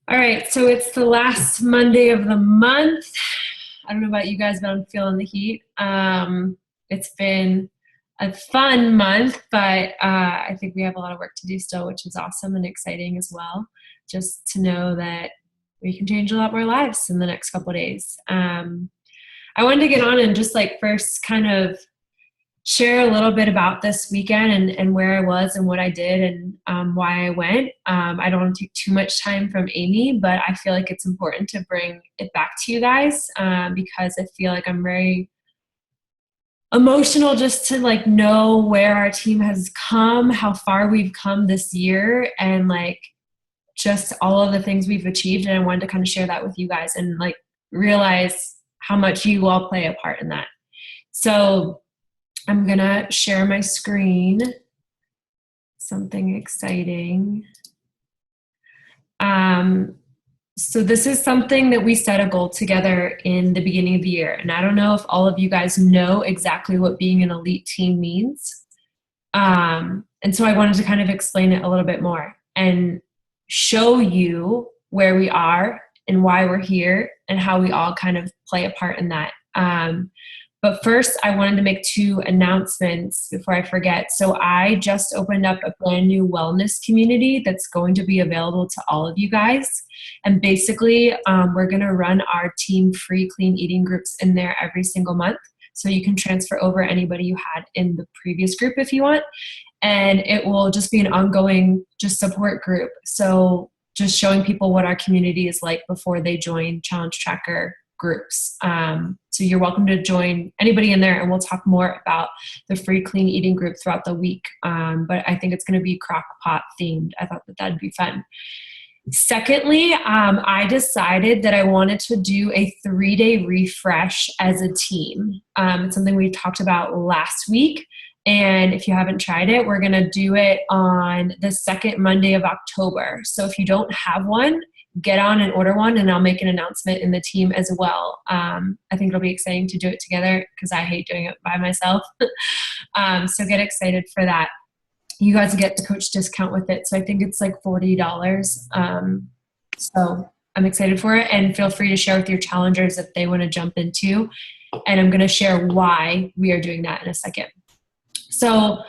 All right, so it's the last Monday of the month. I don't know about you guys, but I'm feeling the heat. It's been a fun month, but I think we have a lot of work to do still, which is awesome and exciting as well. Just to know that we can change a lot more lives in the next couple of days. I wanted to get on and just like first kind of share a little bit about this weekend and where I was and what I did and why I went. I don't want to take too much time from Amy, but I feel like it's important to bring it back to you guys because I feel like I'm very emotional just to like know where our team has come, how far we've come this year, and like just all of the things we've achieved. And I wanted to kind of share that with you guys and like realize how much you all play a part in that. So I'm gonna share my screen. Something exciting. So this is something that we set a goal together in the beginning of the year. And I don't know if all of you guys know exactly what being an elite team means. And so I wanted to kind of explain it a little bit more and show you where we are and why we're here and how we all kind of play a part in that. But first, I wanted to make two announcements before I forget. So I just opened up a brand new wellness community that's going to be available to all of you guys. And basically, we're going to run our team free clean eating groups in there every single month. So you can transfer over anybody you had in the previous group if you want. And it will just be an ongoing just support group. So just showing people what our community is like before they join Challenge Tracker groups. So you're welcome to join anybody in there, and we'll talk more about the free clean eating group throughout the week. But I think it's going to be crock pot themed. I thought that that'd be fun. Secondly, I decided that I wanted to do a 3-day refresh as a team. It's something we talked about last week. And if you haven't tried it, we're going to do it on the second Monday of October. So if you don't have one, get on and order one, and I'll make an announcement in the team as well. I think it'll be exciting to do it together because I hate doing it by myself. So get excited for that. You guys get the coach discount with it. So I think it's like $40. So I'm excited for it, and feel free to share with your challengers if they want to jump into. And I'm going to share why we are doing that in a second. So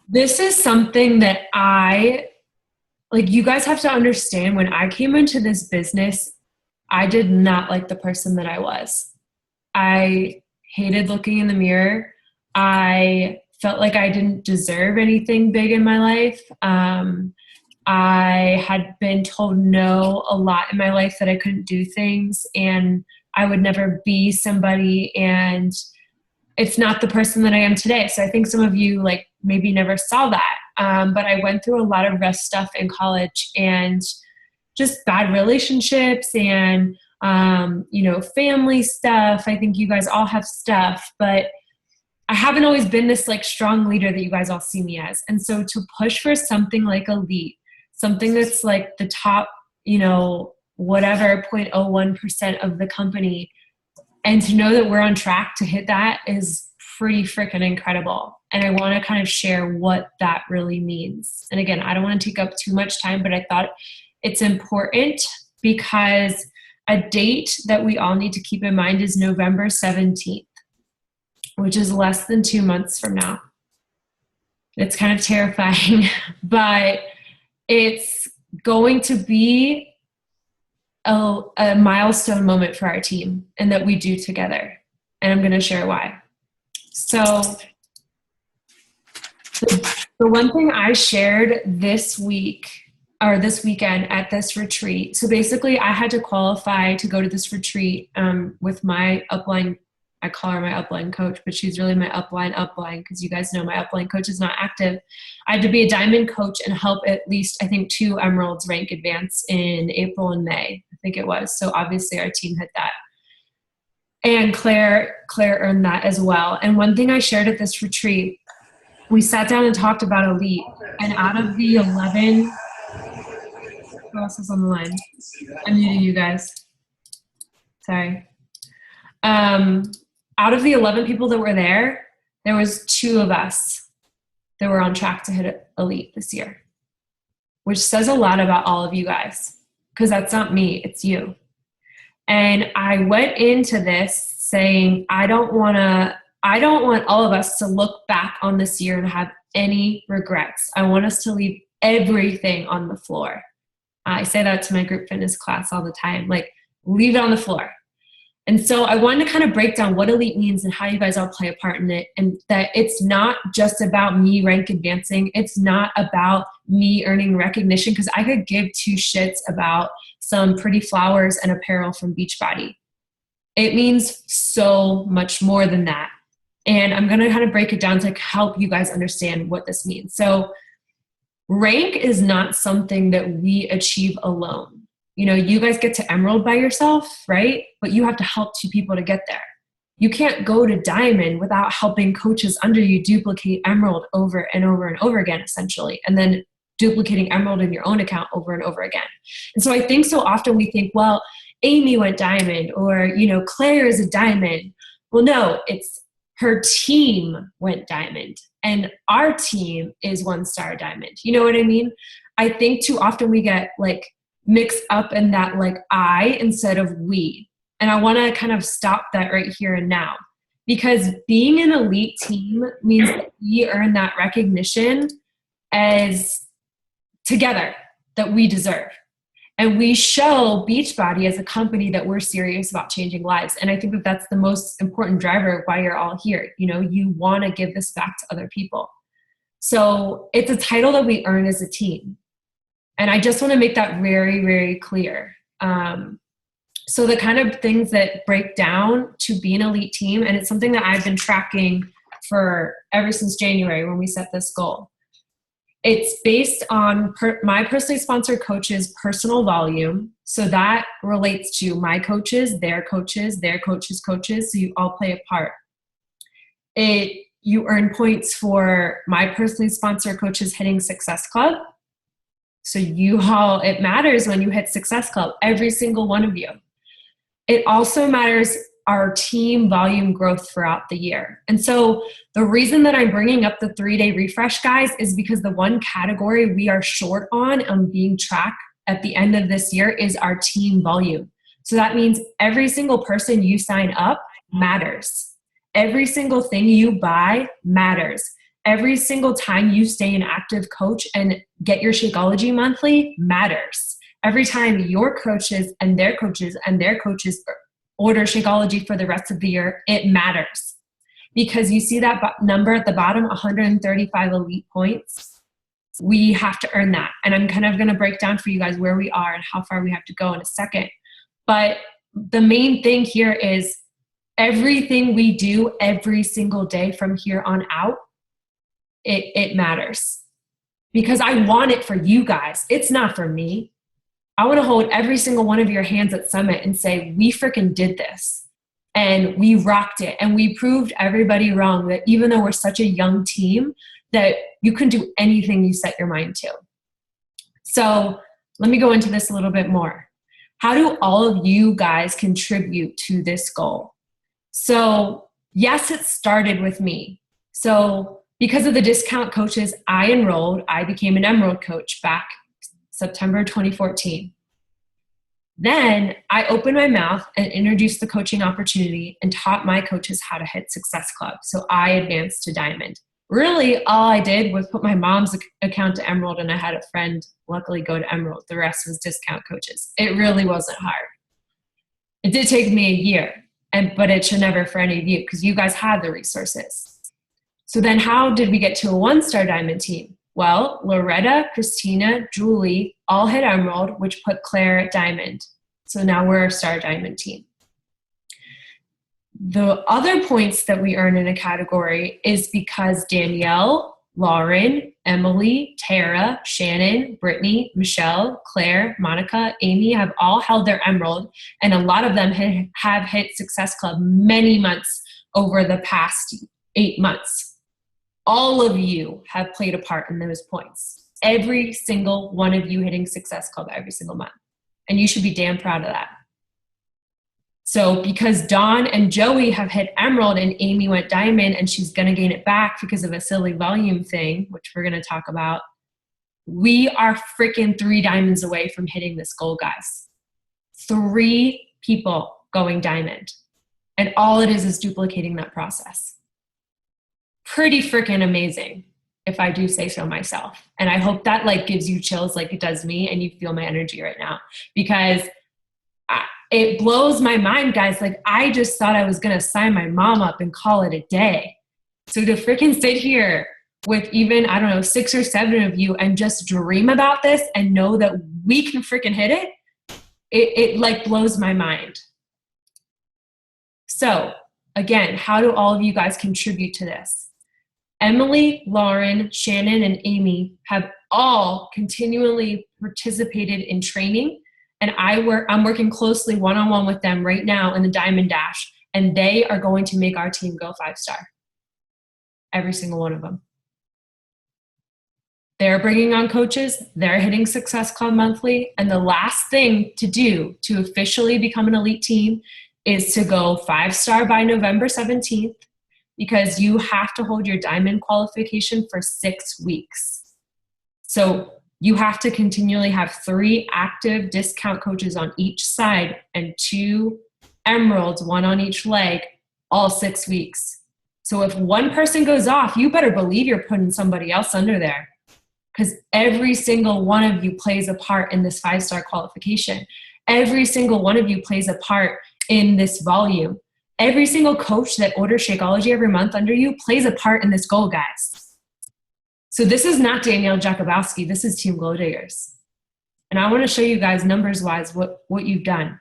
this is something that you guys have to understand. When I came into this business, I did not like the person that I was. I hated looking in the mirror. I felt like I didn't deserve anything big in my life. I had been told no a lot in my life, that I couldn't do things and I would never be somebody, and it's not the person that I am today. So I think some of you like maybe never saw that. But I went through a lot of rough stuff in college, and just bad relationships and, family stuff. I think you guys all have stuff, but I haven't always been this like strong leader that you guys all see me as. And so to push for something like elite, something that's like the top, whatever 0.01% of the company, and to know that we're on track to hit that is pretty freaking incredible. And I want to kind of share what that really means. And again, I don't want to take up too much time, but I thought it's important because a date that we all need to keep in mind is November 17th, which is less than 2 months from now. It's kind of terrifying, but it's going to be a milestone moment for our team, and that we do together. And I'm going to share why. So the one thing I shared this week or this weekend at this retreat. So basically I had to qualify to go to this retreat with my upline. I call her my upline coach, but she's really my upline because you guys know my upline coach is not active. I had to be a diamond coach and help at least, I think, 2 emeralds rank advance in April and May, I think it was. So obviously our team hit that. And Claire earned that as well. And one thing I shared at this retreat, we sat down and talked about elite. And out of the 11, who else is on the line? I'm muting you guys. Sorry. Out of the 11 people that were there was 2 of us that were on track to hit elite this year, which says a lot about all of you guys. because that's not me, it's you. And I went into this saying, I don't want all of us to look back on this year and have any regrets. I want us to leave everything on the floor. I say that to my group fitness class all the time, like, leave it on the floor. And so I wanted to kind of break down what elite means and how you guys all play a part in it. And that it's not just about me rank advancing. It's not about me earning recognition, because I could give two shits about some pretty flowers and apparel from Beachbody. It means so much more than that. And I'm going to kind of break it down to help you guys understand what this means. So rank is not something that we achieve alone. You know, you guys get to emerald by yourself, right? But you have to help two people to get there. You can't go to diamond without helping coaches under you duplicate emerald over and over and over again, essentially, and then duplicating emerald in your own account over and over again. And so I think so often we think, well, Amy went diamond, or, you know, Claire is a diamond. Well, no, it's her team went diamond and our team is 1-star diamond. You know what I mean? I think too often we get like mixed up in that like I instead of we. And I want to kind of stop that right here and now, because being an elite team means that we earn that recognition as together that we deserve. And we show Beachbody as a company that we're serious about changing lives. And I think that that's the most important driver of why you're all here. You know, you want to give this back to other people. So it's a title that we earn as a team. And I just want to make that very, very clear. So the kind of things that break down to be an elite team, and it's something that I've been tracking for ever since January when we set this goal. It's based on my personally sponsored coaches' personal volume. So that relates to my coaches, their coaches, their coaches' coaches. So you all play a part. You earn points for my personally sponsored coaches hitting Success Club. So it matters when you hit Success Club, every single one of you. It also matters our team volume growth throughout the year. And so the reason that I'm bringing up the 3-day refresh, guys, is because the one category we are short on being tracked at the end of this year is our team volume. So that means every single person you sign up matters. Every single thing you buy matters. Every single time you stay an active coach and get your Shakeology monthly matters. Every time your coaches and their coaches and their coaches order Shakeology for the rest of the year, it matters. Because you see that number at the bottom, 135 elite points. We have to earn that. And I'm kind of going to break down for you guys where we are and how far we have to go in a second. But the main thing here is everything we do every single day from here on out, it matters. Because I want it for you guys. It's not for me. I want to hold every single one of your hands at Summit and say, we freaking did this and we rocked it. And we proved everybody wrong that even though we're such a young team, that you can do anything you set your mind to. So let me go into this a little bit more. How do all of you guys contribute to this goal? So yes, it started with me. So because of the discount coaches I enrolled, I became an Emerald coach back September 2014. Then I opened my mouth and introduced the coaching opportunity and taught my coaches how to hit Success Club. So I advanced to Diamond. Really, all I did was put my mom's account to Emerald, and I had a friend luckily go to Emerald. The rest was discount coaches. It really wasn't hard. It did take me a year, but it should never for any of you, because you guys had the resources. So then how did we get to a 1-star Diamond team? Well, Loretta, Christina, Julie all hit Emerald, which put Claire at Diamond. So now we're a Star Diamond team. The other points that we earn in a category is because Danielle, Lauren, Emily, Tara, Shannon, Brittany, Michelle, Claire, Monica, Amy have all held their Emerald, and a lot of them have hit Success Club many months over the past 8 months. All of you have played a part in those points. Every single one of you hitting Success Club every single month. And you should be damn proud of that. So because Dawn and Joey have hit Emerald and Amy went Diamond and she's going to gain it back because of a silly volume thing, which we're going to talk about, We are freaking 3 diamonds away from hitting this goal, guys. 3 people going diamond. And all it is duplicating that process. Pretty freaking amazing, if I do say so myself. And I hope that like gives you chills like it does me, and you feel my energy right now, because it blows my mind, guys. Like, I just thought I was going to sign my mom up and call it a day. So to freaking sit here with even, I don't know, 6 or 7 of you and just dream about this and know that we can freaking hit it, it like blows my mind. So again, how do all of you guys contribute to this? Emily, Lauren, Shannon, and Amy have all continually participated in training, and I'm working closely one-on-one with them right now in the Diamond Dash, and they are going to make our team go 5-star. Every single one of them. They're bringing on coaches, they're hitting Success Club monthly, and the last thing to do to officially become an elite team is to go 5-star by November 17th, because you have to hold your diamond qualification for 6 weeks. So you have to continually have 3 active discount coaches on each side and 2 emeralds, 1 on each leg, all 6 weeks. So if one person goes off, you better believe you're putting somebody else under there, because every single one of you plays a part in this 5-star qualification. Every single one of you plays a part in this volume. Every single coach that orders Shakeology every month under you plays a part in this goal, guys. So this is not Danielle Jakubowski. This is Team Glow Diggers. And I want to show you guys numbers-wise what you've done.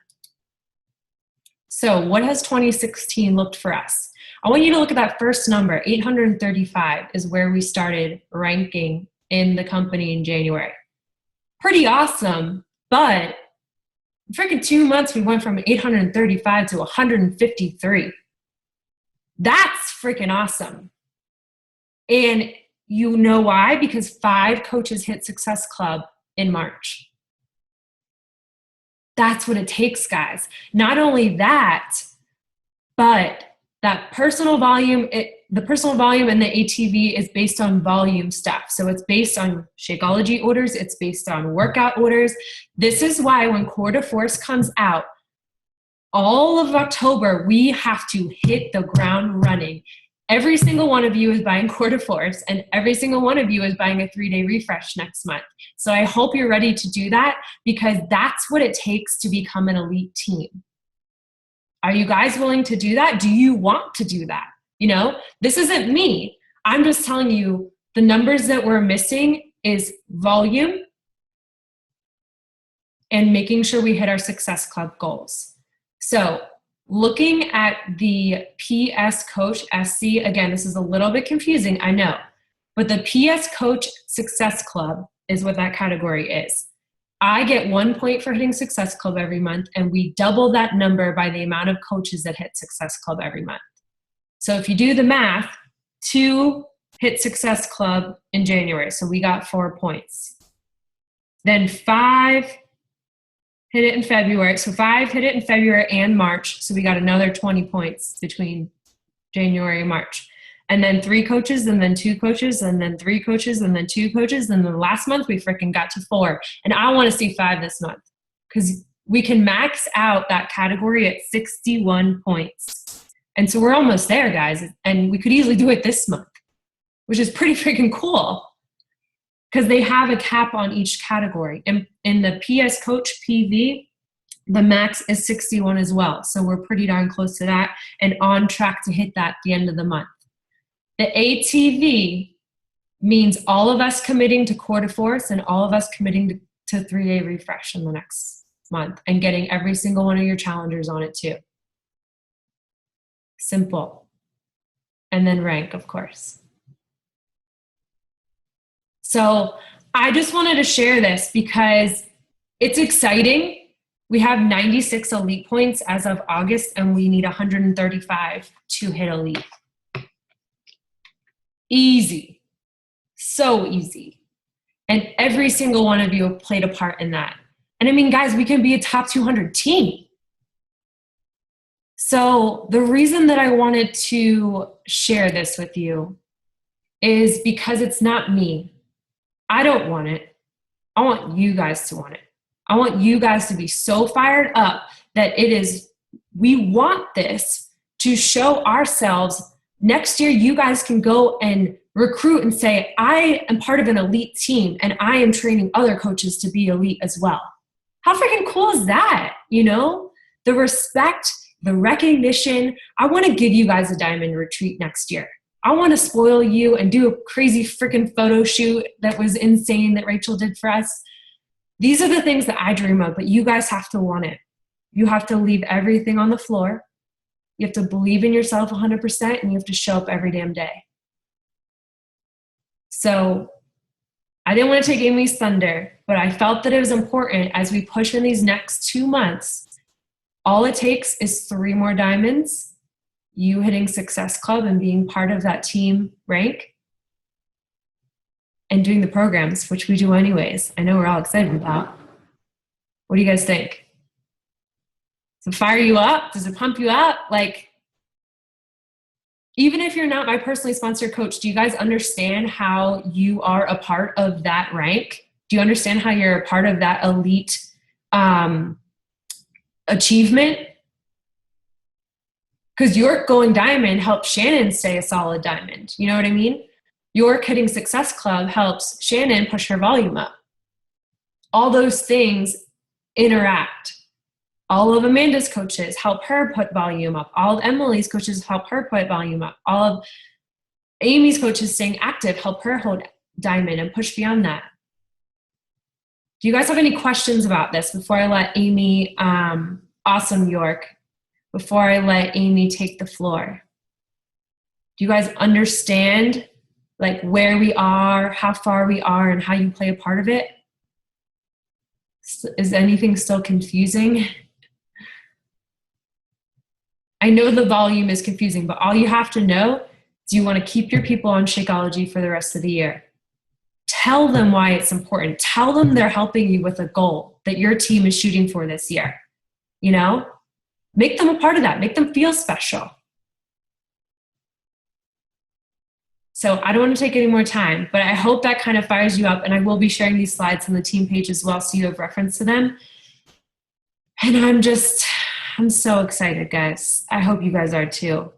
So what has 2016 looked for us? I want you to look at that first number. 835 is where we started ranking in the company in January. Pretty awesome, but freaking 2 months, we went from 835 to 153. That's freaking awesome. And you know why? Because 5 coaches hit Success Club in March. That's what it takes, guys. Not only that, but that personal volume, the personal volume and the ATV is based on volume stuff. So it's based on Shakeology orders. It's based on workout orders. This is why when Core de Force comes out, all of October, we have to hit the ground running. Every single one of you is buying Core de Force, and every single one of you is buying a 3-day refresh next month. So I hope you're ready to do that, because that's what it takes to become an elite team. Are you guys willing to do that? Do you want to do that? You know, this isn't me. I'm just telling you the numbers that we're missing is volume and making sure we hit our Success Club goals. So looking at the PS Coach SC, again, this is a little bit confusing, I know, but the PS Coach Success Club is what that category is. I get 1 point for hitting Success Club every month, and we double that number by the amount of coaches that hit Success Club every month. So if you do the math, 2 hit Success Club in January, so we got 4 points. Then 5 hit it in February. So 5 hit it in February and March. So we got another 20 points between January and March. And then 3 coaches, and then 2 coaches, and then 3 coaches, and then 2 coaches. And then last month we freaking got to 4. And I want to see 5 this month, because we can max out that category at 61 points. And so we're almost there, guys. And we could easily do it this month, which is pretty freaking cool, because they have a cap on each category. And in the PS Coach PV, the max is 61 as well. So we're pretty darn close to that and on track to hit that at the end of the month. The ATV means all of us committing to Core de Force and all of us committing to 3-day refresh in the next month and getting every single one of your challengers on it too. Simple. And then rank, of course. So I just wanted to share this because it's exciting. We have 96 elite points as of August, and we need 135 to hit elite. Easy. So easy. And every single one of you played a part in that. And I mean, guys, we can be a top 200 team. So the reason that I wanted to share this with you is because it's not me. I don't want it. I want you guys to want it. I want you guys to be so fired up that we want this to show ourselves. Next year, you guys can go and recruit and say, I am part of an elite team and I am training other coaches to be elite as well. How freaking cool is that? The respect, the recognition. I want to give you guys a diamond retreat next year. I want to spoil you and do a crazy freaking photo shoot that was insane that Rachel did for us. These are the things that I dream of, but you guys have to want it. You have to leave everything on the floor. You have to believe in yourself 100%, and you have to show up every damn day. So I didn't want to take Amy's thunder, but I felt that it was important as we push in these next 2 months. All it takes is 3 more diamonds, you hitting Success Club and being part of that team rank, and doing the programs, which we do anyways. I know we're all excited about. What do you guys think? Does it fire you up? Does it pump you up? Like, even if you're not my personally sponsored coach, do you guys understand how you are a part of that rank? Do you understand how you're a part of that elite achievement? Because York going diamond helps Shannon stay a solid diamond. You know what I mean? York hitting Success Club helps Shannon push her volume up. All those things interact. All of Amanda's coaches help her put volume up. All of Emily's coaches help her put volume up. All of Amy's coaches staying active help her hold diamond and push beyond that. Do you guys have any questions about this before I let Amy, awesome York, before I let Amy take the floor? Do you guys understand like where we are, how far we are, and how you play a part of it? Is anything still confusing? I know the volume is confusing, but all you have to know is you want to keep your people on Shakeology for the rest of the year. Tell them why it's important. Tell them they're helping you with a goal that your team is shooting for this year. Make them a part of that. Make them feel special. So I don't want to take any more time, but I hope that kind of fires you up. And I will be sharing these slides on the team page as well, so you have reference to them. And I'm so excited, guys. I hope you guys are too.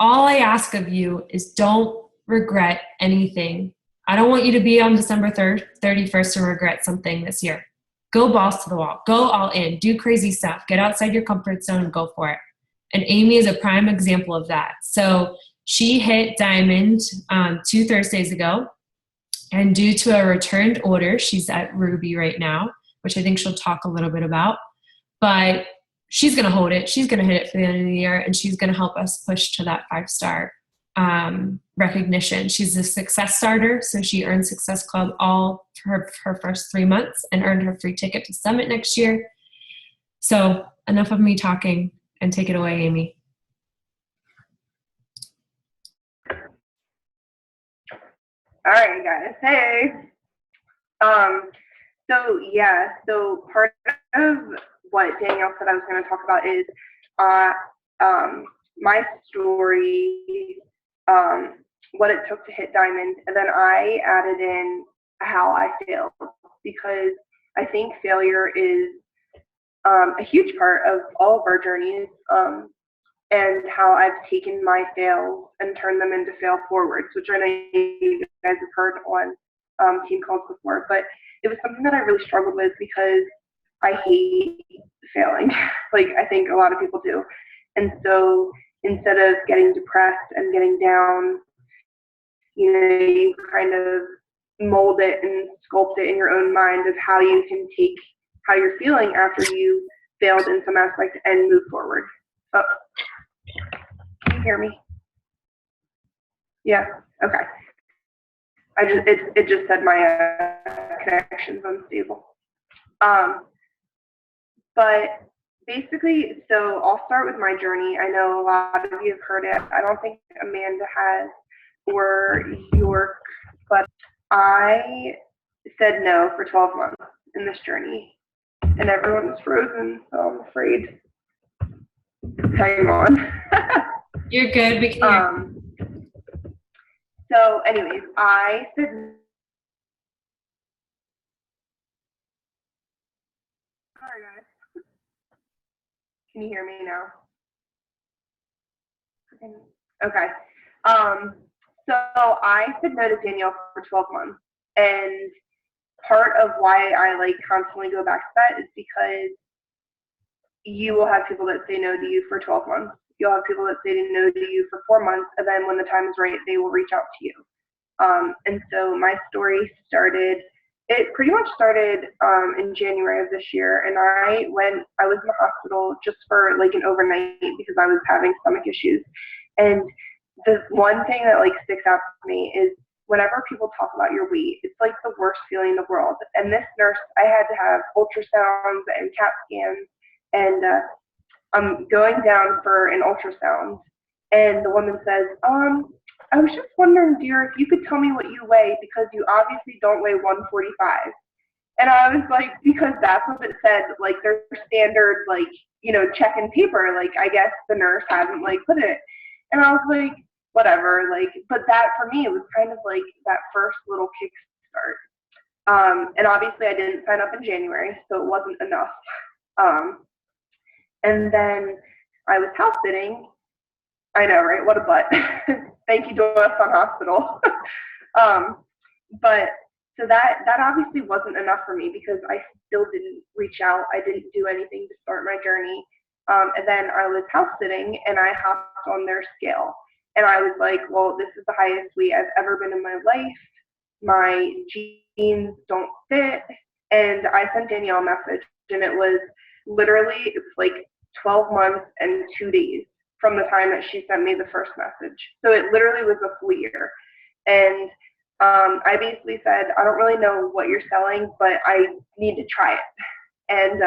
All I ask of you is don't regret anything. I don't want you to be on December 31st and regret something this year. Go balls to the wall. Go all in. Do crazy stuff. Get outside your comfort zone and go for it. And Amy is a prime example of that. So she hit diamond 2 Thursdays ago. And due to a returned order, she's at Ruby right now, which I think she'll talk a little bit about. But she's going to hold it. She's going to hit it for the end of the year, and she's going to help us push to that 5-star recognition. She's a success starter, so she earned Success Club all her first 3 months and earned her free ticket to Summit next year. So enough of me talking, and take it away, Amy. All right, guys. Hey. So part of what Danielle said I was going to talk about is my story, what it took to hit diamond, and then I added in how I failed, because I think failure is a huge part of all of our journeys, and how I've taken my fails and turned them into fail forwards, which I know you guys have heard on team calls before, but it was something that I really struggled with because I hate failing, like I think a lot of people do. And so instead of getting depressed and getting down, you kind of mold it and sculpt it in your own mind of how you can take how you're feeling after you failed in some aspect and move forward. Oh, can you hear me? Yeah, okay. It just said my connection's unstable. But basically, so I'll start with my journey. I know a lot of you have heard it. I don't think Amanda has, or York, but I said no for 12 months in this journey, and everyone was frozen, so I'm afraid. Hang on. You're good. We can hear. So anyways, I said Sorry, guys. Can you hear me now? Okay. So I said no to Danielle for 12 months, and part of why I like constantly go back to that is because you will have people that say no to you for 12 months. You'll have people that say no to you for 4 months, and then when the time is right, they will reach out to you. And so my story started, it pretty much started in January of this year, and I was in the hospital just for like an overnight because I was having stomach issues. And the one thing that like sticks out to me is whenever people talk about your weight, it's like the worst feeling in the world. And this nurse, I had to have ultrasounds and CAT scans, and I'm going down for an ultrasound, and the woman says, I was just wondering, dear, if you could tell me what you weigh because you obviously don't weigh 145. And I was like, because that's what it said, like their standard, like, check in paper, like I guess the nurse hadn't like put it. And I was like, whatever, like, but that for me, it was kind of like that first little kickstart. And obviously I didn't sign up in January, so it wasn't enough. And then I was house sitting. I know, right? What a butt. Thank you, Doyle Sun Hospital. But so that obviously wasn't enough for me because I still didn't reach out. I didn't do anything to start my journey. And then I was house sitting and I hopped on their scale. And I was like, well, this is the highest weight I've ever been in my life. My jeans don't fit. And I sent Danielle a message, and it was literally, like 12 months and 2 days from the time that she sent me the first message. So it literally was a full year. And I basically said, I don't really know what you're selling, but I need to try it. And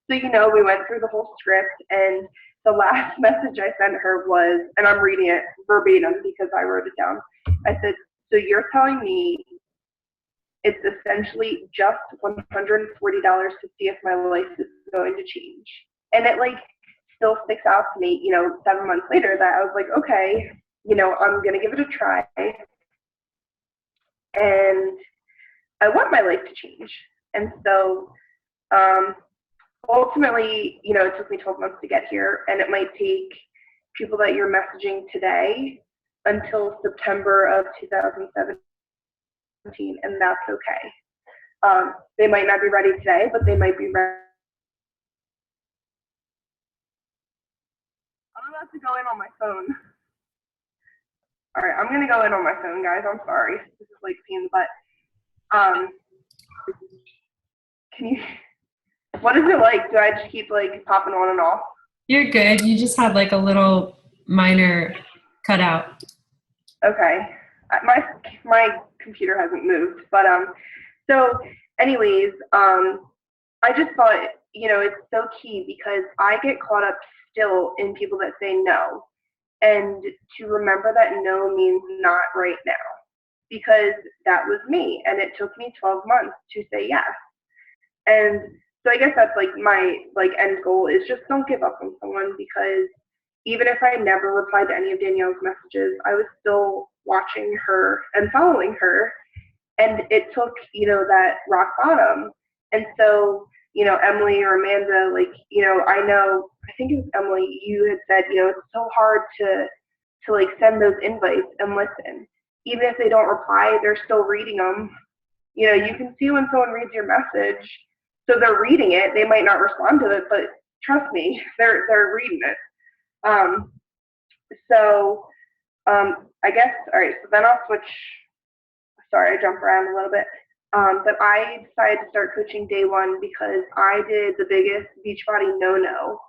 so, we went through the whole script, and the last message I sent her was, and I'm reading it verbatim because I wrote it down. I said, so you're telling me it's essentially just $140 to see if my life is going to change. And it like still sticks out to me, 7 months later, that I was like, okay, I'm going to give it a try. And I want my life to change. And so ultimately, it took me 12 months to get here, and it might take people that you're messaging today until September of 2017, and that's okay. They might not be ready today, but they might be ready. I'm about to go in on my phone. All right, I'm gonna go in on my phone, guys. I'm sorry. This is like pain in the butt. Can you? What is it like? Do I just keep like popping on and off? You're good. You just had like a little minor cutout. Okay. My computer hasn't moved, but so anyways, I just thought, it's so key because I get caught up still in people that say no, and to remember that no means not right now, because that was me, and it took me 12 months to say yes. And so I guess that's like my end goal is just don't give up on someone, because even if I never replied to any of Danielle's messages, I was still watching her and following her. And it took, that rock bottom. And so, Emily or Amanda, I think it was Emily, you had said, it's so hard to like send those invites and listen. Even if they don't reply, they're still reading them. You can see when someone reads your message. So they're reading it. They might not respond to it, but trust me, they're reading it. I guess, all right, so then I'll switch. Sorry, I jumped around a little bit. But I decided to start coaching day one because I did the biggest Beachbody no-no.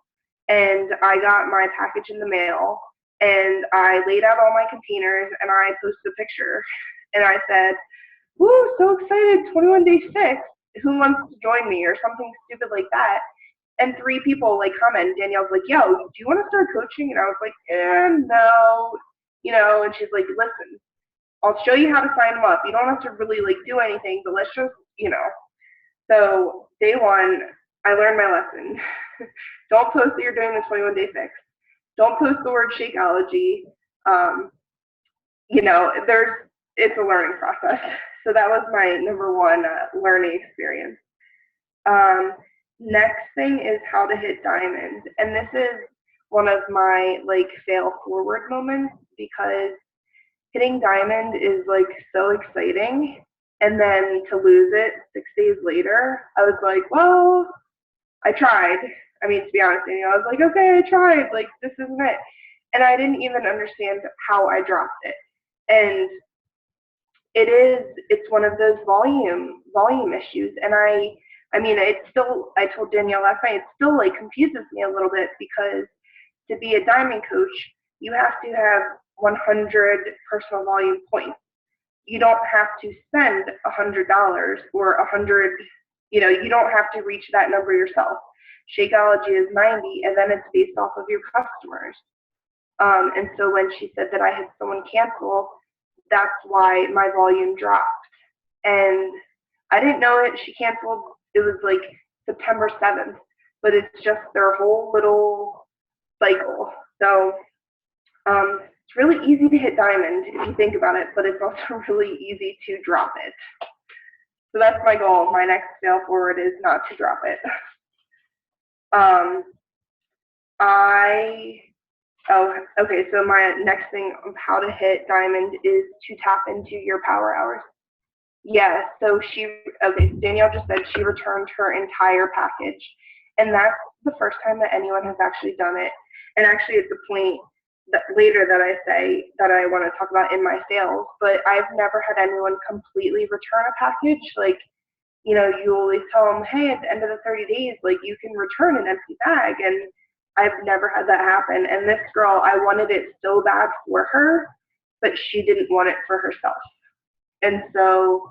And I got my package in the mail, and I laid out all my containers, and I posted a picture. And I said, woo, so excited, 21 day fix. Who wants to join me, or something stupid like that. And 3 people comment. Danielle's like, yo, do you want to start coaching? And I was like, no, and she's like, listen, I'll show you how to sign them up. You don't have to really do anything, but let's just, So day one, I learned my lesson. Don't post that you're doing the 21 day fix. Don't post the word Shakeology. It's a learning process. So that was my number one learning experience. Next thing is how to hit diamond. And this is one of my like fail forward moments because hitting diamond is like so exciting. And then to lose it 6 days later, I was like, well, I tried. I mean, to be honest, I was like, okay, I tried. Like, this isn't it. And I didn't even understand how I dropped it. And it's one of those volume issues. And I mean, it's still, I told Danielle last night, it still like confuses me a little bit because to be a diamond coach, you have to have 100 personal volume points. You don't have to spend $100 or 100, you don't have to reach that number yourself. Shakeology is 90, and then it's based off of your customers. And so when she said that I had someone cancel, that's why my volume dropped. And I didn't know it. She canceled, it was like September 7th, but it's just their whole little cycle. So it's really easy to hit diamond if you think about it, but it's also really easy to drop it. So that's my goal. My next fail forward is not to drop it. Okay, so my next thing of how to hit diamond is to tap into your power hours. Yeah, so Danielle just said she returned her entire package. And that's the first time that anyone has actually done it. And actually, it's a point that later that I say that I want to talk about in my sales, but I've never had anyone completely return a package. Like, you always tell them, hey, at the end of the 30 days, like, you can return an empty bag. And I've never had that happen. And this girl, I wanted it so bad for her, but she didn't want it for herself. And so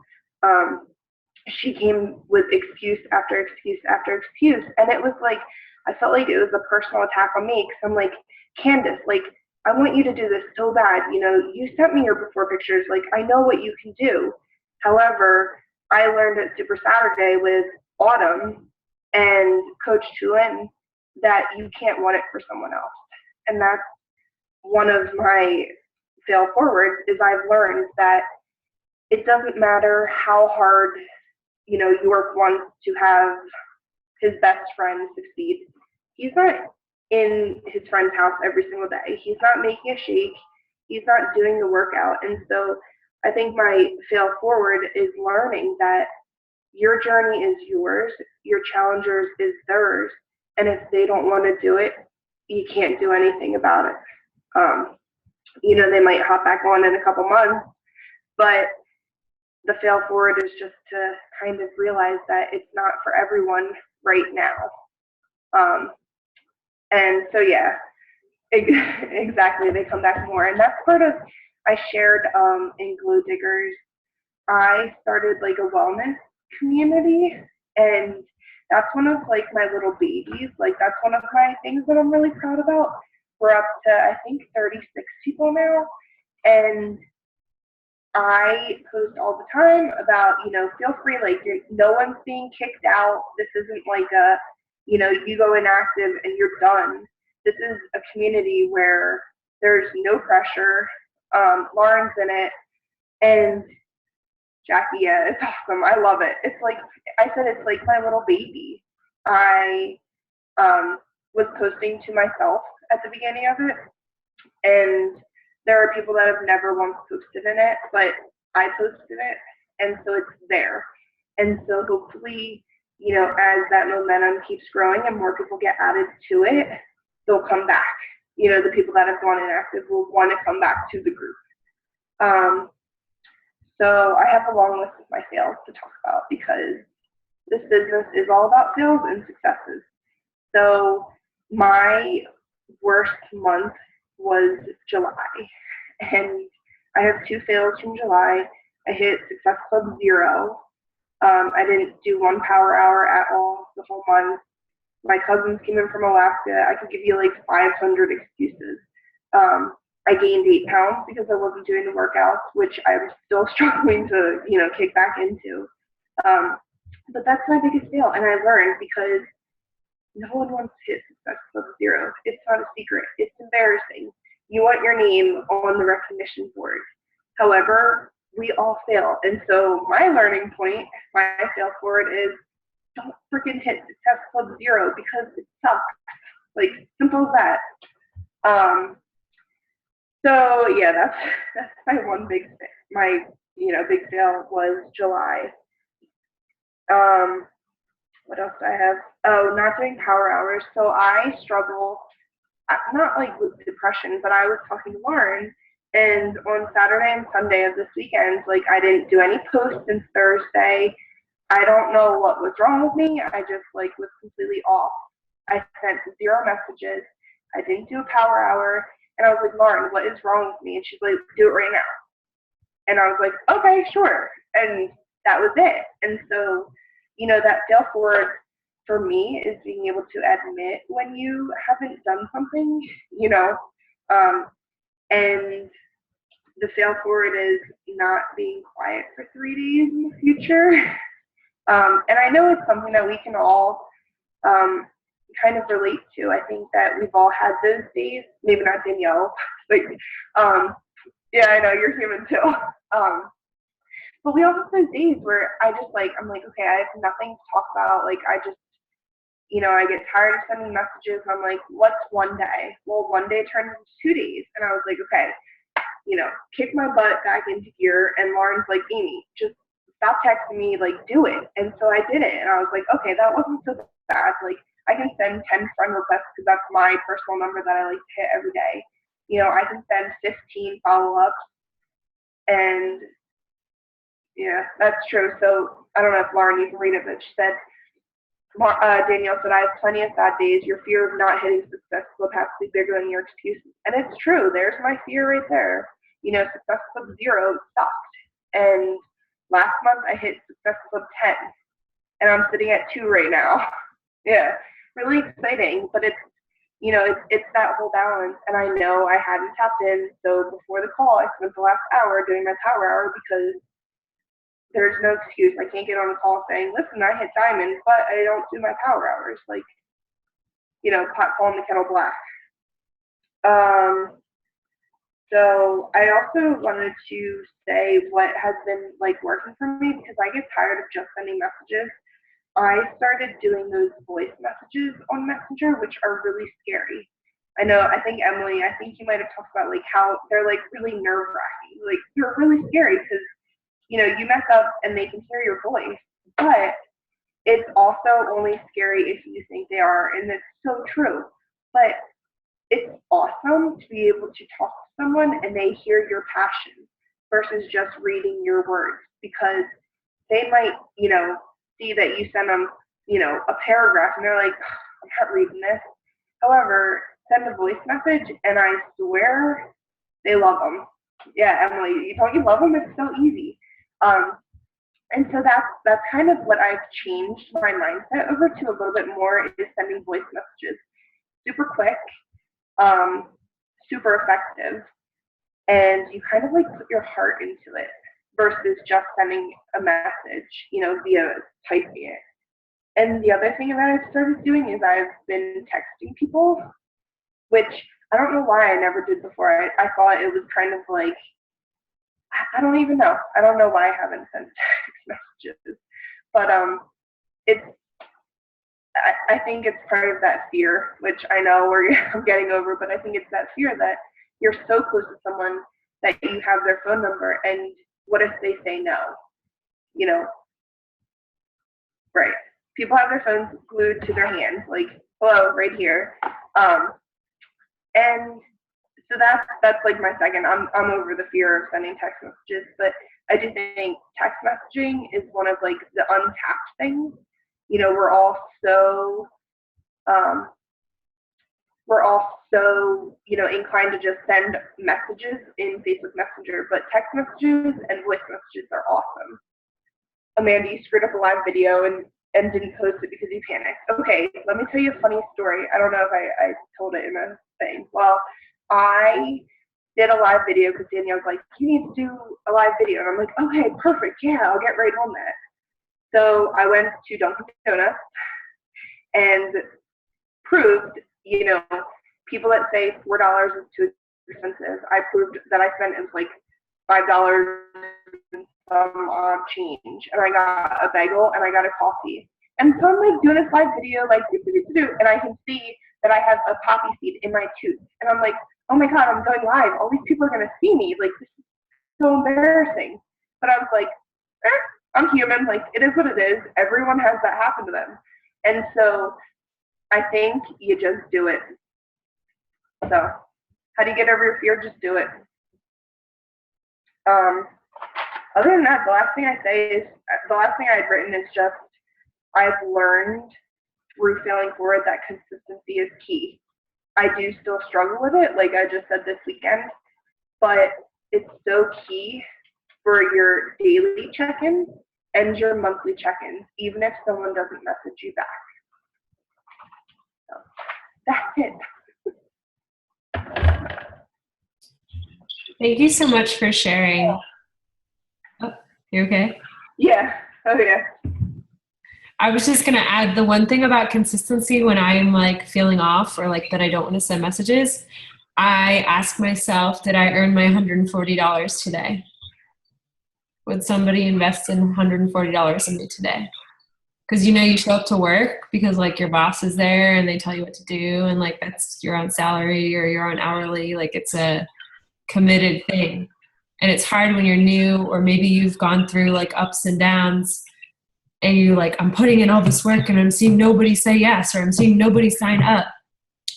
she came with excuse after excuse after excuse. And it was like, I felt like it was a personal attack on me because I'm like, Candace, like, I want you to do this so bad. You sent me your before pictures. Like, I know what you can do. However, I learned at Super Saturday with Autumn and Coach Tulin that you can't want it for someone else. And that's one of my fail forwards is I've learned that it doesn't matter how hard, York wants to have his best friend succeed. He's not in his friend's house every single day. He's not making a shake. He's not doing the workout. And so I think my fail forward is learning that your journey is yours, your challengers is theirs, and if they don't want to do it, you can't do anything about it. They might hop back on in a couple months, but the fail forward is just to kind of realize that it's not for everyone right now. And so, yeah, exactly, they come back more. And that's part of, I shared in Glow Diggers, I started like a wellness community, and that's one of like my little babies. Like, that's one of my things that I'm really proud about. We're up to, I think, 36 people now, and I post all the time about, feel free, like, no one's being kicked out. This isn't like you go inactive and you're done. This is a community where there's no pressure. Lauren's in it, and Jackie, yeah, it's awesome. I love it. It's like, I said, it's like my little baby. I was posting to myself at the beginning of it, and there are people that have never once posted in it, but I posted it, and so it's there. And so hopefully, as that momentum keeps growing and more people get added to it, they'll come back. The people that have gone inactive will want to come back to the group. So I have a long list of my fails to talk about because this business is all about fails and successes. So my worst month was July, and I have 2 fails from July. I hit Success Club 0. I didn't do 1 power hour at all the whole month. My cousins came in from Alaska. I could give you like 500 excuses. I gained 8 pounds because I wasn't doing the workouts, which I'm still struggling to, kick back into. But that's my biggest fail, and I learned because no one wants to hit Success Club 0. It's not a secret. It's embarrassing. You want your name on the recognition board. However, we all fail. And so my learning point, my fail forward is don't freaking hit Success Club 0 because it sucks. Like, simple as that. So yeah, that's my one big fail was July. What else do I have? Oh, not doing power hours. So I struggle, not like with depression, but I was talking to Lauren, and on Saturday and Sunday of this weekend, like I didn't do any posts since Thursday. I don't know what was wrong with me. I just like was completely off. I sent 0 messages. I didn't do a power hour. And I was like, Lauren, what is wrong with me? And she's like, do it right now. And I was like, okay, sure. And that was it. And so, that fail forward for me is being able to admit when you haven't done something, and the fail forward is not being quiet for 3 days in the future. And I know it's something that we can all kind of relate to. I think that we've all had those days, maybe not Danielle, but yeah, I know you're human too. But we all have those days where I'm like, okay, I have nothing to talk about. Like, I just, I get tired of sending messages. And I'm like, what's one day? Well, one day turns into 2 days. And I was like, okay, kick my butt back into gear. And Lauren's like, Amy, just stop texting me, like, do it. And so I did it. And I was like, okay, that wasn't so bad. Like, I can send 10 friend requests because that's my personal number that I like to hit every day. I can send 15 follow-ups. And yeah, that's true. So I don't know if Lauren, you can read it, but she said, Danielle said, I have plenty of bad days. Your fear of not hitting Success Club has to be bigger than your excuses. And it's true. There's my fear right there. Success Club 0 sucked. And last month I hit Success Club 10. And I'm sitting at 2 right now. Yeah, really exciting. But it's that whole balance. And I know I hadn't tapped in. So before the call, I spent the last hour doing my power hour because there's no excuse. I can't get on a call saying, listen, I hit diamond, but I don't do my power hours. Like, pot calling the kettle black. So I also wanted to say what has been like working for me because I get tired of just sending messages. I started doing those voice messages on Messenger, which are really scary. I think Emily, you might have talked about like how they're like really nerve wracking. Like they're really scary because you mess up and they can hear your voice, but it's also only scary if you think they are, and it's so true. But it's awesome to be able to talk to someone and they hear your passion versus just reading your words because they might, see that you send them, a paragraph and they're like, I'm not reading this. However, send a voice message and I swear they love them. Yeah, Emily, don't you love them? It's so easy. And so that's kind of what I've changed my mindset over to a little bit more is sending voice messages. Super quick, super effective, and you kind of like put your heart into it versus just sending a message, via typing it. And the other thing that I've started doing is I've been texting people, which I don't know why I never did before. I thought it was kind of like, I don't even know. I don't know why I haven't sent text messages, but I think it's part of that fear, which I know I'm getting over, but I think it's that fear that you're so close to someone that you have their phone number, and what if they say no? Right. People have their phones glued to their hands, like, hello, right here. And so that's like my second. I'm over the fear of sending text messages, but I do think text messaging is one of like the untapped things. We're all so inclined to just send messages in Facebook Messenger, but text messages and voice messages are awesome. Amanda, you screwed up a live video and didn't post it because you panicked. Okay, let me tell you a funny story. I don't know if I told it in a thing. Well, I did a live video because Danielle was like, you need to do a live video. And I'm like, okay, perfect. Yeah, I'll get right on that. So I went to Dunkin' Donuts and proved, people that say $4 is too expensive. I proved that I spent it was like $5 and some change, and I got a bagel and I got a coffee. And so I'm like doing a live video, like, and I can see that I have a poppy seed in my tooth. And I'm like, oh my God, I'm going live. All these people are going to see me. Like, this is so embarrassing. But I was like, I'm human. Like, it is what it is. Everyone has that happen to them. And so I think you just do it. So how do you get over your fear? Just do it. Other than that, the last thing I had written is just, I've learned through failing forward that consistency is key. I do still struggle with it, like I just said this weekend, but it's so key for your daily check-ins and your monthly check-ins, even if someone doesn't message you back. So that's it. Thank you so much for sharing. Oh, you okay? Yeah. Oh, yeah. I was just going to add the one thing about consistency when I am like feeling off or like that I don't want to send messages. I ask myself, did I earn my $140 today? Would somebody invest in $140 in me today? Because you show up to work because like your boss is there and they tell you what to do, and like that's your own salary or your own hourly. Like it's a committed thing, and it's hard when you're new, or maybe you've gone through like ups and downs, and you're like, I'm putting in all this work and I'm seeing nobody say yes, or I'm seeing nobody sign up.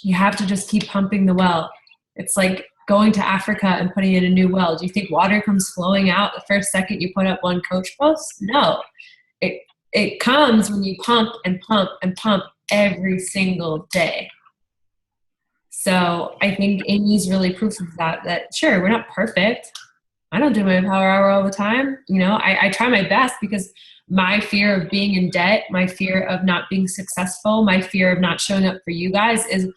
You have to just keep pumping the well. It's like going to Africa and putting in a new well. Do you think water comes flowing out the first second you put up one coach post? No. It comes when you pump and pump and pump every single day. So I think Amy's really proof of that sure, we're not perfect. I don't do my power hour all the time. I try my best because my fear of being in debt, my fear of not being successful, my fear of not showing up for you guys is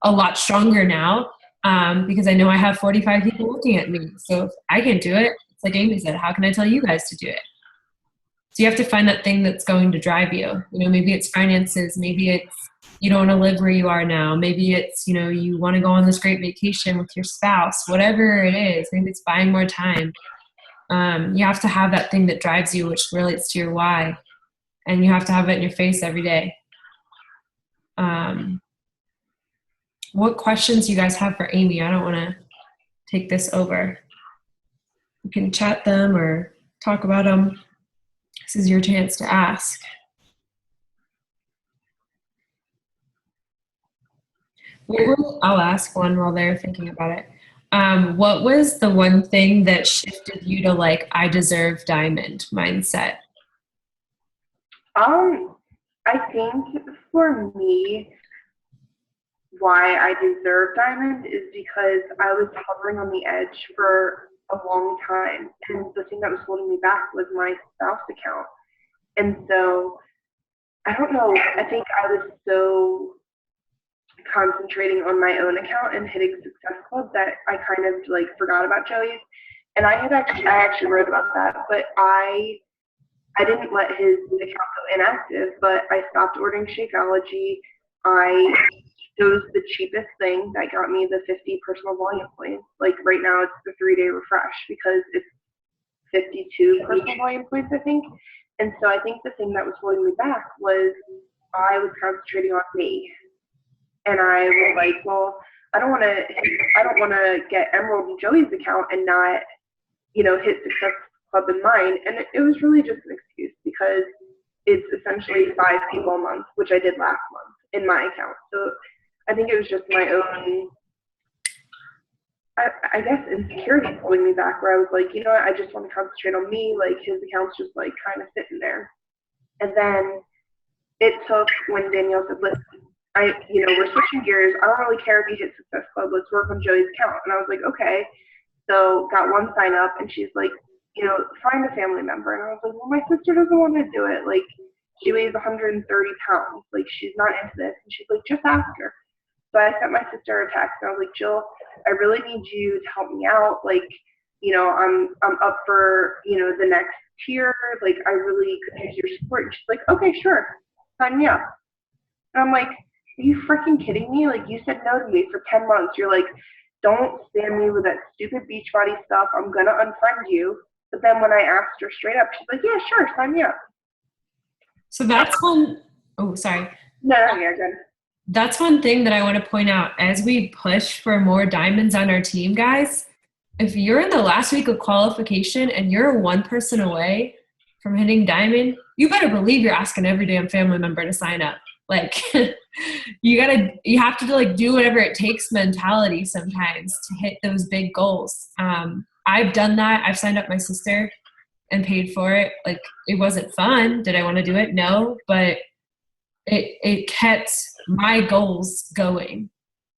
a lot stronger now, because I know I have 45 people looking at me. So if I can do it, it's like Amy said, how can I tell you guys to do it? So you have to find that thing that's going to drive you. Maybe it's finances. Maybe it's you don't want to live where you are now. Maybe it's, you want to go on this great vacation with your spouse, whatever it is. Maybe it's buying more time. You have to have that thing that drives you, which relates to your why. And you have to have it in your face every day. What questions you guys have for Amy? I don't want to take this over. You can chat them or talk about them. This is your chance to ask. I'll ask one while they're thinking about it. What was the one thing that shifted you to like, I deserve diamond mindset? I think for me, why I deserve diamond is because I was hovering on the edge for a long time, and the thing that was holding me back was my spouse account. And so I don't know, I think I was so concentrating on my own account and hitting Success Club that I kind of like forgot about Joey's. And I actually wrote about that, but I didn't let his account go inactive, but I stopped ordering Shakeology. I chose the cheapest thing that got me the 50 personal volume points. Like right now it's the 3-day refresh because it's 52 personal volume points, I think. And so I think the thing that was holding me back was I was concentrating on me. And I was like, well, I don't want to get Emerald and Joey's account and not, hit Success Club in mine. And it was really just an excuse because it's essentially 5 people a month, which I did last month in my account. So I think it was just my own, I guess, insecurity holding me back, where I was like, you know what, I just want to concentrate on me. Like his account's just like kind of sitting there. And then it took when Danielle said, listen, we're switching gears. I don't really care if you hit Success Club. Let's work on Joey's account. And I was like, okay. So got one sign up, and she's like, find a family member. And I was like, well, my sister doesn't want to do it. Like, she weighs 130 pounds. Like, she's not into this. And she's like, just ask her. So I sent my sister a text, and I was like, Jill, I really need you to help me out. Like, I'm up for, the next tier. Like, I really could use your support. And she's like, okay, sure. Sign me up. And I'm like, are you freaking kidding me? Like, you said no to me for 10 months. You're like, don't spam me with that stupid Beachbody stuff. I'm going to unfriend you. But then when I asked her straight up, she's like, yeah, sure, sign me up. So that's one Oh, sorry. No, no, you're good. That's one thing that I want to point out as we push for more diamonds on our team, guys. If you're in the last week of qualification and you're one person away from hitting diamond, you better believe you're asking every damn family member to sign up. Like you have to like do whatever it takes mentality sometimes to hit those big goals. I've done that. I've signed up my sister and paid for it. Like it wasn't fun. Did I want to do it? No, but it kept my goals going.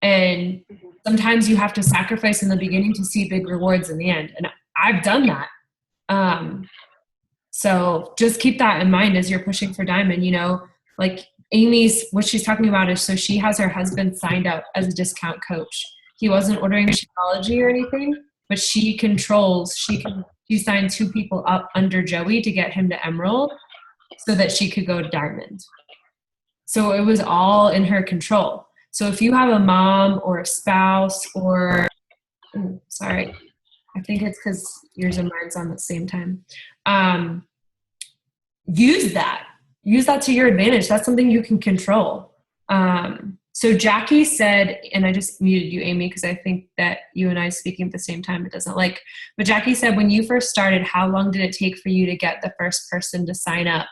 And sometimes you have to sacrifice in the beginning to see big rewards in the end. And I've done that. So just keep that in mind as you're pushing for diamond, like Amy's, what she's talking about is, so she has her husband signed up as a discount coach. He wasn't ordering Shakeology or anything, but she signed 2 people up under Joey to get him to Emerald so that she could go to diamond. So it was all in her control. So if you have a mom or a spouse or, sorry, I think it's because yours and mine's on at the same time. Use that to your advantage. That's something you can control. So Jackie said, and I just muted you, Amy, because I think that you and I speaking at the same time, it doesn't but Jackie said, when you first started, how long did it take for you to get the first person to sign up?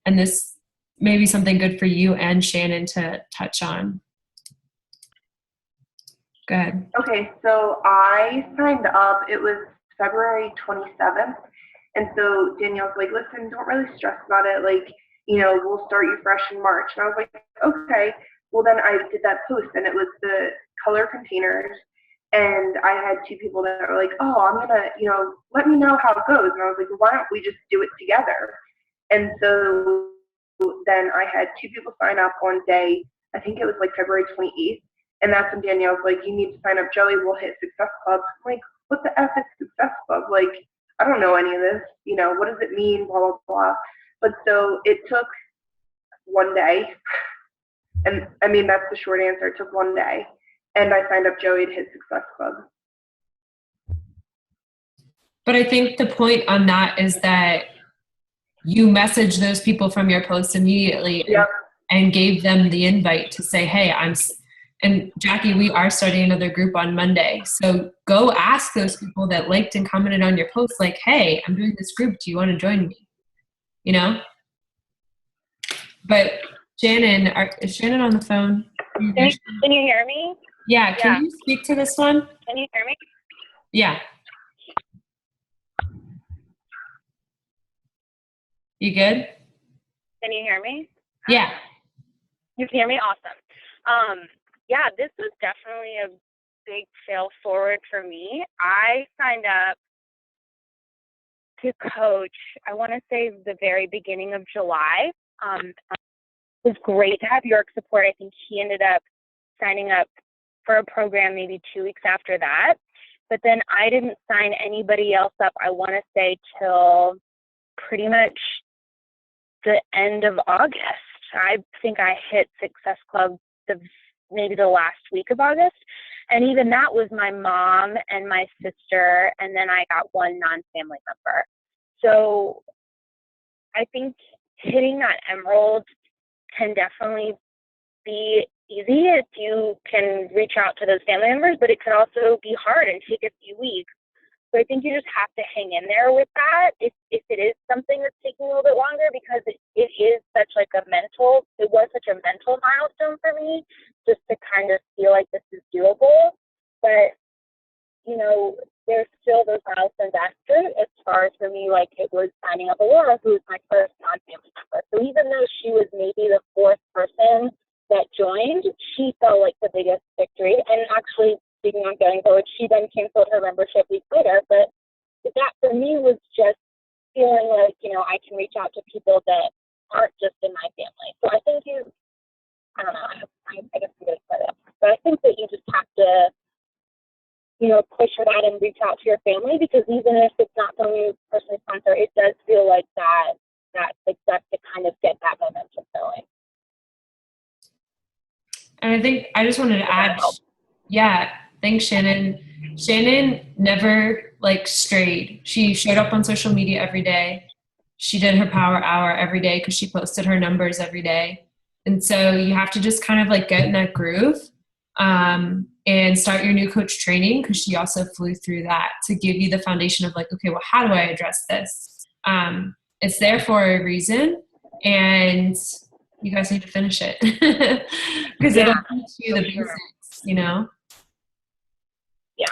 And this may be something good for you and Shannon to touch on. Go ahead. Okay, so I signed up, it was February 27th. And so Danielle's like, listen, don't really stress about it. Like, we'll start you fresh in March. And I was like, okay. Well, then I did that post and it was the color containers. And I had 2 people that were like, oh, I'm going to, let me know how it goes. And I was like, well, why don't we just do it together? And so then I had 2 people sign up on day, I think it was like February 28th. And that's when Danielle's like, you need to sign up, Joey, we'll hit Success Club. I'm like, what the F is Success Club? Like, I don't know any of this, what does it mean, blah, blah, blah. But so it took 1 day. And I mean, that's the short answer. It took 1 day. And I signed up Joey to hit Success Club. But I think the point on that is that you message those people from your post immediately and gave them the invite to say, hey, and Jackie, we are starting another group on Monday. So go ask those people that liked and commented on your post, like, hey, I'm doing this group. Do you want to join me? But Shannon, is Shannon on the phone? Can you hear me? Yeah. Can you speak to this one? Can you hear me? Yeah. You good? Can you hear me? Yeah. You can hear me? Awesome. Yeah, this was definitely a big fail forward for me. I signed up to coach, I want to say the very beginning of July. It was great to have York's support. I think he ended up signing up for a program maybe 2 weeks after that. But then I didn't sign anybody else up, I want to say, till pretty much the end of August. I think I hit Success Club maybe the last week of August. And even that was my mom and my sister, and then I got 1 non-family member. So I think hitting that emerald can definitely be easy if you can reach out to those family members, but it can also be hard and take a few weeks. So I think you just have to hang in there with that if it is something that's taking a little bit longer, because it was such a mental milestone for me, just to kind of feel like this is doable. But, there's still those milestones after. As far as for me, it was signing up Aurora, who was my first non-family member. So even though she was maybe the 4th person that joined, she felt like the biggest victory. And actually, speaking on going forward, she then canceled her membership weeks later. But that for me was just feeling like, I can reach out to people that aren't just in my family. So I think I don't know, I guess I'm going to say that. But I think that you just have to, push for that and reach out to your family, because even if it's not from you personally sponsor, it does feel like that success to kind of get that momentum going. And I think I just wanted to add, thanks, Shannon. Shannon never strayed. She showed up on social media every day. She did her power hour every day because she posted her numbers every day. And so you have to just kind of like get in that groove and start your new coach training, because she also flew through that to give you the foundation of like, okay, well, how do I address this? It's there for a reason, and you guys need to finish it because it'll teach you the basics, you know? Yeah.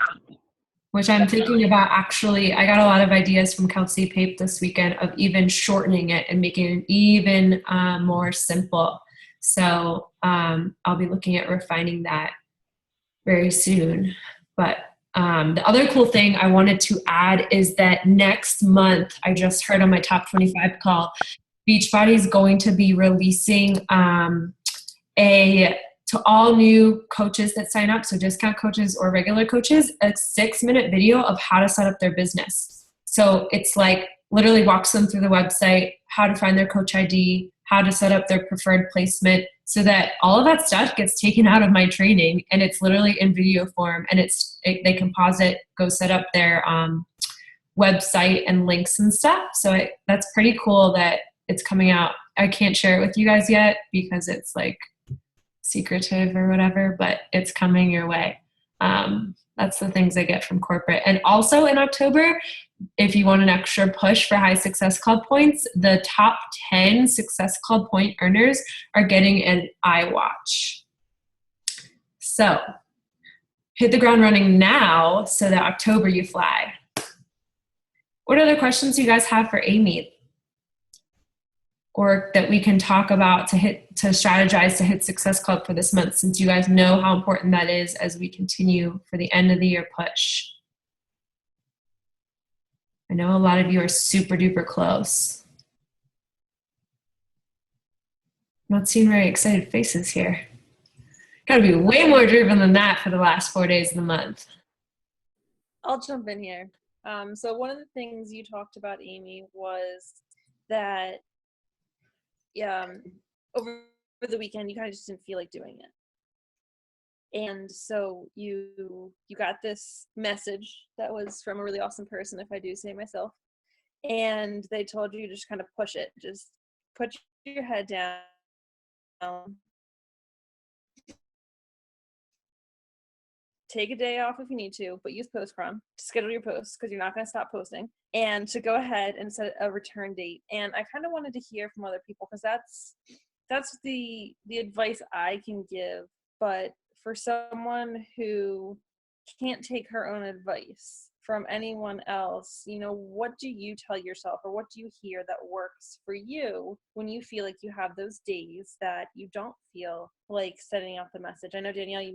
Which I'm thinking about actually. I got a lot of ideas from Kelsey Pape this weekend of even shortening it and making it even more simple. So I'll be looking at refining that very soon. But the other cool thing I wanted to add is that next month, I just heard on my top 25 call, Beachbody is going to be releasing to all new coaches that sign up, so discount coaches or regular coaches, a 6-minute video of how to set up their business. So it's like literally walks them through the website, how to find their coach ID, how to set up their preferred placement, so that all of that stuff gets taken out of my training and it's literally in video form, and they can pause it, go set up their website and links and stuff. So that's pretty cool that it's coming out. I can't share it with you guys yet because it's like secretive or whatever, but it's coming your way. That's the things I get from corporate. And also in October, if you want an extra push for high Success Club points, the top 10 Success Club point earners are getting an iWatch. So hit the ground running now so that October you fly. What other questions do you guys have for Amy? Or that we can talk about to strategize to hit Success Club for this month, since you guys know how important that is as we continue for the end of the year push. I know a lot of you are super duper close. I'm not seeing very excited faces here. Gotta be way more driven than that for the last 4 days of the month. I'll jump in here. So one of the things you talked about, Amy, was that over the weekend you kind of just didn't feel like doing it, and so you got this message that was from a really awesome person, if I do say myself, and they told you to just kind of push it, just put your head down, take a day off if you need to, but use Postcron to schedule your posts because you're not going to stop posting, and to go ahead and set a return date. And I kind of wanted to hear from other people, because that's the advice I can give. But for someone who can't take her own advice from anyone else, what do you tell yourself, or what do you hear that works for you when you feel like you have those days that you don't feel like sending out the message? I know, Danielle, you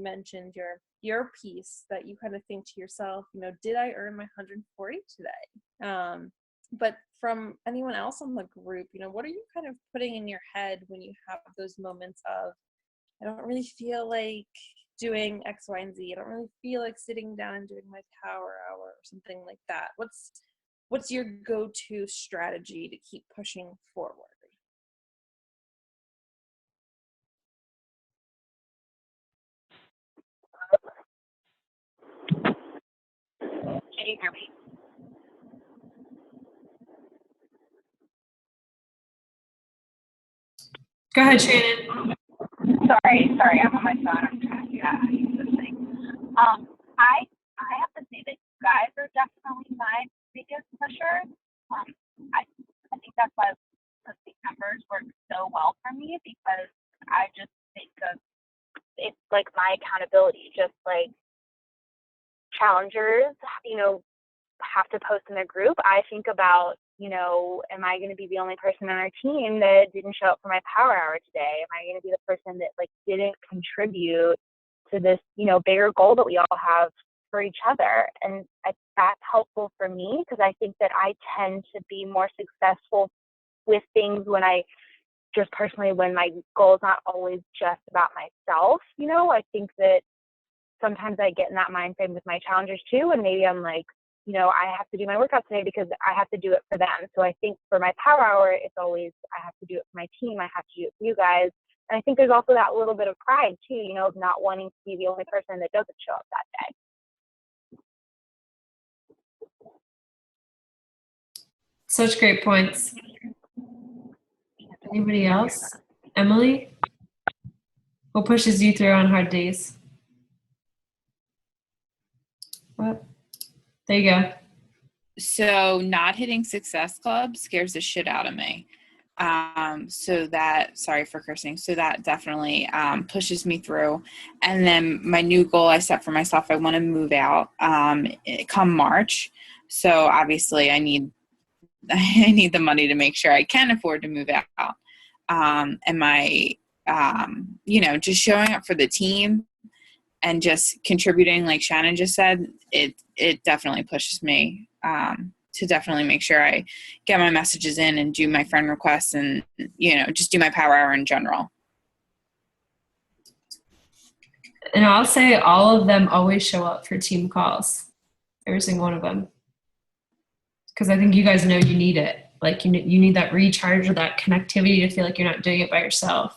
mentioned your piece that you kind of think to yourself, did I earn my 140 today? But from anyone else on the group, what are you kind of putting in your head when you have those moments of, I don't really feel like doing X, Y, and Z. I don't really feel like sitting down and doing my power hour or something like that. What's your go-to strategy to keep pushing forward? Can you hear me? Go ahead, Shannon. Sorry, I'm on my phone. I'm trying to figure out how to use this thing. I have to say that you guys are definitely my biggest pushers. I think that's why the big numbers work so well for me, because I just think of it's like my accountability, just like challengers, have to post in their group. I think about, am I going to be the only person on our team that didn't show up for my power hour today? Am I going to be the person that didn't contribute to this, bigger goal that we all have for each other? And that's helpful for me, because I think that I tend to be more successful with things when when my goal is not always just about myself. I think that sometimes I get in that mind frame with my challengers too, and maybe I'm like, I have to do my workout today because I have to do it for them. So I think for my power hour, it's always, I have to do it for my team. I have to do it for you guys. And I think there's also that little bit of pride too, of not wanting to be the only person that doesn't show up that day. Such great points. Anybody else? Emily? What pushes you through on hard days? What? There you go. So not hitting Success Club scares the shit out of me. Sorry for cursing. So that definitely pushes me through. And then my new goal I set for myself, I want to move out come March. So obviously I need the money to make sure I can afford to move out. And my, just showing up for the team and just contributing, like Shannon just said, it definitely pushes me to definitely make sure I get my messages in and do my friend requests and, just do my power hour in general. And I'll say all of them always show up for team calls. Every single one of them. Because I think you guys know you need it. Like you need that recharge or that connectivity to feel like you're not doing it by yourself.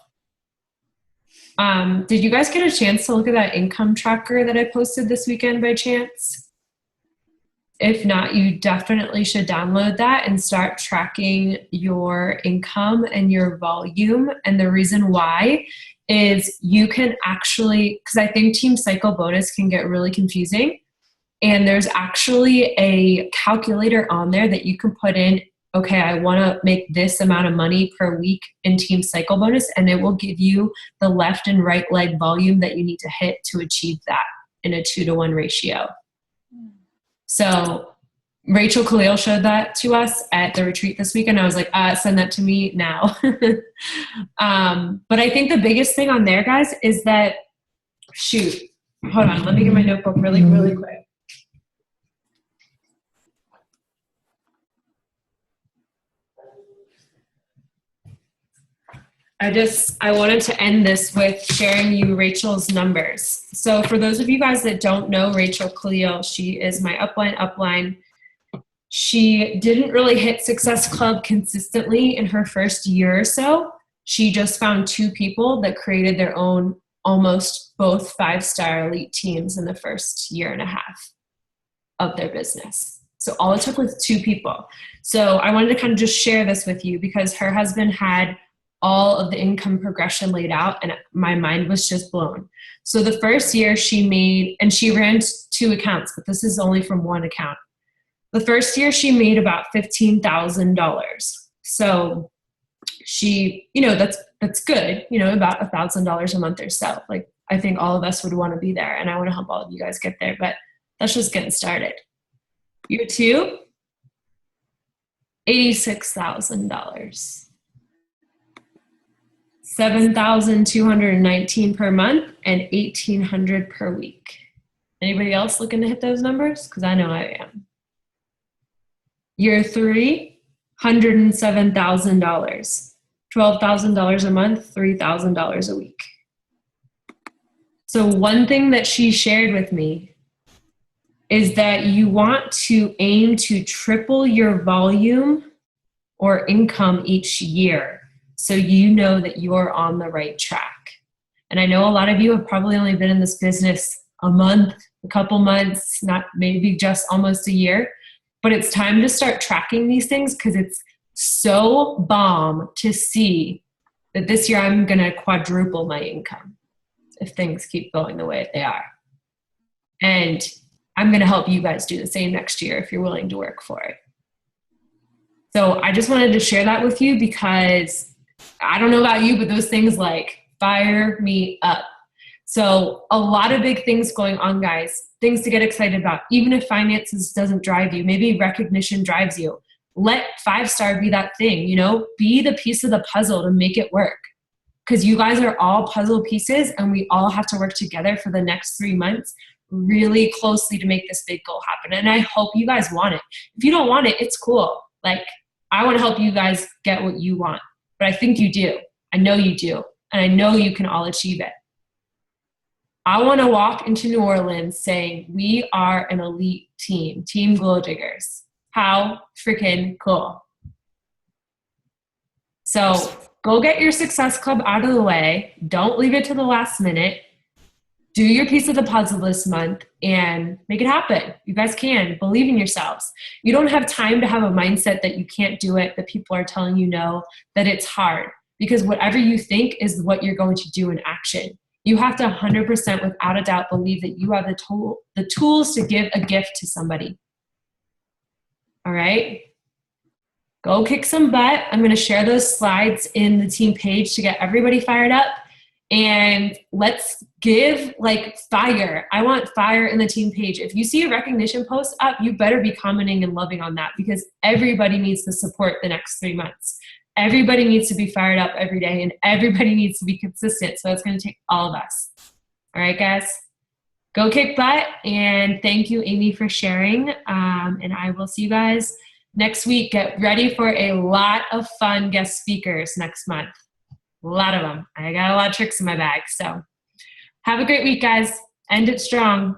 Did you guys get a chance to look at that income tracker that I posted this weekend by chance? If not, you definitely should download that and start tracking your income and your volume. And the reason why is you can actually, because I think Team Cycle bonus can get really confusing. And there's actually a calculator on there that you can put in, okay, I want to make this amount of money per week in Team Cycle bonus, and it will give you the left and right leg volume that you need to hit to achieve that in a 2-to-1 ratio. So Rachel Khalil showed that to us at the retreat this weekend. I was like, send that to me now. But I think the biggest thing on there, guys, is that, hold on, let me get my notebook really, really quick. I wanted to end this with sharing you Rachel's numbers. So for those of you guys that don't know Rachel Khalil, she is my upline. She didn't really hit Success Club consistently in her first year or so. She just found 2 people that created their own almost both 5-star elite teams in the first year and a half of their business. So all it took was 2 people. So I wanted to kind of just share this with you because her husband had all of the income progression laid out and my mind was just blown. So the first year she made, and she ran 2 accounts, but this is only from 1 account. The first year she made about $15,000. So she, that's good, about $1,000 a month or so. Like I think all of us would want to be there and I want to help all of you guys get there, but that's just getting started. Year 2, $86,000. $7,219 per month and $1,800 per week. Anybody else looking to hit those numbers? Because I know I am. Year 3, $107,000. $12,000 a month, $3,000 a week. So one thing that she shared with me is that you want to aim to triple your volume or income each year, so you know that you're on the right track. And I know a lot of you have probably only been in this business a month, a couple months, not maybe just almost a year, but it's time to start tracking these things because it's so bomb to see that this year I'm going to quadruple my income if things keep going the way they are. And I'm going to help you guys do the same next year if you're willing to work for it. So I just wanted to share that with you because I don't know about you, but those things like fire me up. So a lot of big things going on, guys, things to get excited about. Even if finances doesn't drive you, maybe recognition drives you. Let 5-star be that thing, be the piece of the puzzle to make it work. Because you guys are all puzzle pieces and we all have to work together for the next 3 months really closely to make this big goal happen. And I hope you guys want it. If you don't want it, it's cool. Like, I want to help you guys get what you want. But I think you do. I know you do. And I know you can all achieve it. I want to walk into New Orleans saying, we are an elite team, Team Glow Diggers. How freaking cool. So go get your Success Club out of the way. Don't leave it to the last minute. Do your piece of the puzzle this month and make it happen. You guys can. Believe in yourselves. You don't have time to have a mindset that you can't do it, that people are telling you no, that it's hard. because whatever you think is what you're going to do in action. You have to 100% without a doubt believe that you have the tools to give a gift to somebody. All right? Go kick some butt. I'm going to share those slides in the team page to get everybody fired up. And let's give like fire. I want fire in the team page. If you see a recognition post up, you better be commenting and loving on that, because everybody needs the support the next 3 months. Everybody needs to be fired up every day, and everybody needs to be consistent. So it's going to take all of us. All right, guys, go kick butt. And thank you, Amy, for sharing. And I will see you guys next week. Get ready for a lot of fun guest speakers next month. A lot of them. I got a lot of tricks in my bag. So have a great week, guys. End it strong.